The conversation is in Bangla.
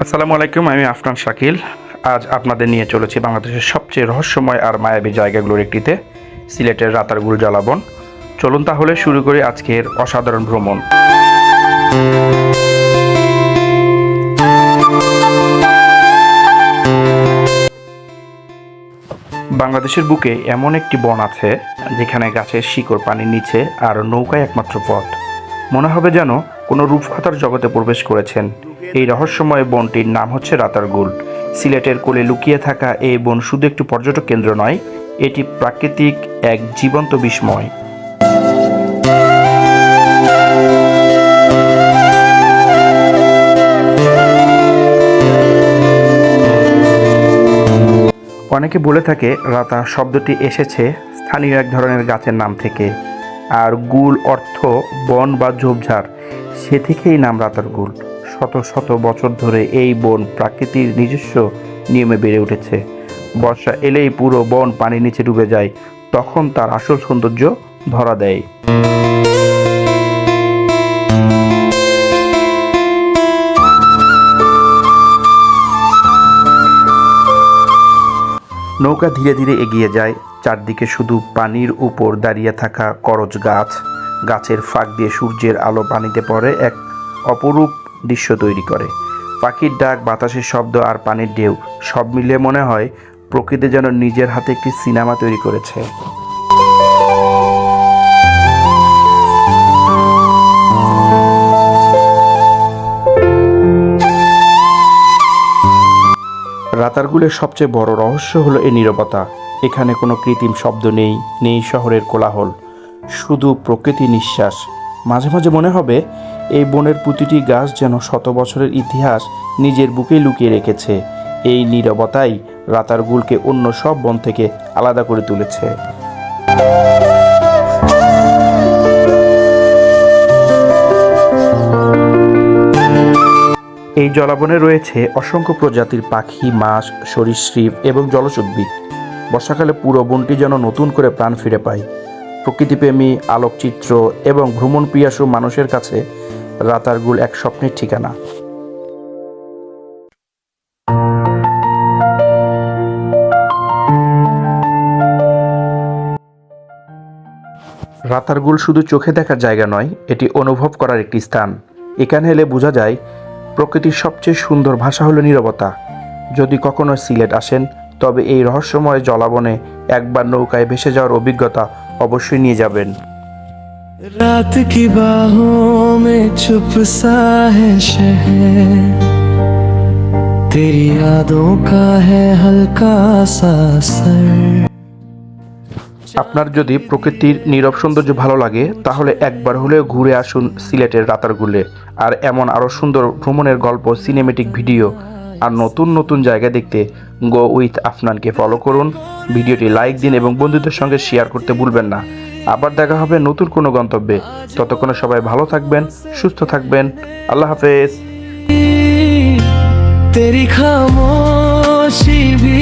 আসসালামু আলাইকুম, আমি আফনান শাকিল। আজ আপনাদের নিয়ে চলেছি বাংলাদেশের সবচেয়ে রহস্যময় আর মায়াবী জায়গাগুলোর একটিতে, সিলেটের রাতারগুল জলাবন। চলুন তাহলে শুরু করি আজকের অসাধারণ ভ্রমণ। বাংলাদেশের বুকে এমন একটি বন আছে যেখানে গাছের শিকড় পানির নিচে আর নৌকায় একমাত্র পথ। মনে হবে যেন কোনো রূপকথার জগতে প্রবেশ করেছেন। এই রহস্যময় বনটির নাম হচ্ছে রাতারগুল। সিলেটের কোলে লুকিয়ে থাকা এই বন শুধু একটি পর্যটক কেন্দ্র নয়, এটি প্রাকৃতিক এক জীবন্ত বিস্ময়। অনেকে বলে থাকে রাতা শব্দটি এসেছে স্থানীয় এক ধরনের গাছের নাম থেকে, আর গুল অর্থ বন বা ঝোপঝাড়, সে থেকেই নাম রাতারগুল। শত শত বছর ধরে এই বন প্রাকৃতির নিজস্ব নিয়মে বেড়ে উঠেছে। বর্ষা এলেই পুরো বন পানির নিচে ডুবে যায়, তখন তার আসল সৌন্দর্য ধরা দেয়। নৌকা ধীরে ধীরে এগিয়ে যায়, চারদিকে শুধু পানির উপর দাঁড়িয়ে থাকা করজ গাছ। গাছের ফাঁক দিয়ে সূর্যের আলো পানিতে পড়ে এক অপরূপ দৃশ্য তৈরি করে। পাখির ডাক, বাতাসের শব্দ আর পানির ঢেউ সব মিলিয়ে মনে হয় প্রকৃতি যেন নিজের হাতে একটি সিনেমা তৈরি করেছে। রাতারগুলের সবচেয়ে বড় রহস্য হলো এই নীরবতা। এখানে কোনো কৃত্রিম শব্দ নেই, নেই শহরের কোলাহল, শুধু প্রকৃতি নিঃশ্বাস। মাঝে মাঝে মনে হবে এই বনের প্রতিটি গাছ যেন শত বছরের ইতিহাস নিজের বুকেই লুকিয়ে রেখেছে। এই নীরবতাই রাতারগুলকে অন্য সব বন থেকে আলাদা করে তুলেছে। এই জলাবনে রয়েছে অসংখ্য প্রজাতির পাখি, মাছ, সরীসৃপ এবং জলজ উদ্ভিদ। বর্ষাকালে পুরো বনটি যেন নতুন করে প্রাণ ফিরে পায়। প্রকৃতিপ্রেমী, আলোকচিত্র এবং ভ্রমণ প্রিয়াসু মানুষের কাছে রাতারগুল এক স্বপ্নের ঠিকানা। রাতারগুল শুধু চোখে দেখার জায়গা নয়, এটি অনুভব করার একটি স্থান। এখানে এলে বোঝা যায় প্রকৃতির সবচেয়ে সুন্দর ভাষা হলো নীরবতা। যদি কখনো সিলেট আসেন, তবে এই রহস্যময় জলাবনে একবার নৌকায় ভেসে যাওয়ার অভিজ্ঞতা অবশ্যই নিয়ে যাবেন। রাত কি বাहों में चुप सा है शहर, तेरी यादों का है हल्का सा असर। আপনার যদি প্রকৃতির নীরব সৌন্দর্য ভালো লাগে, তাহলে একবার হলেও ঘুরে আসুন সিলেটের রাতারগুলে। আর এমন আরও সুন্দর ভ্রমণের গল্প, সিনেমেটিক ভিডিও আর নতুন নতুন জায়গা দেখতে গো উইথ আফনানকে ফলো করুন। ভিডিওটি লাইক দিন এবং বন্ধুদের সঙ্গে শেয়ার করতে ভুলবেন না। আবার দেখা হবে নতুন কোনো গন্তব্যে। ততক্ষণে সবাই ভালো থাকবেন, সুস্থ থাকবেন। আল্লাহ হাফেজ। तेरी खामोशी भी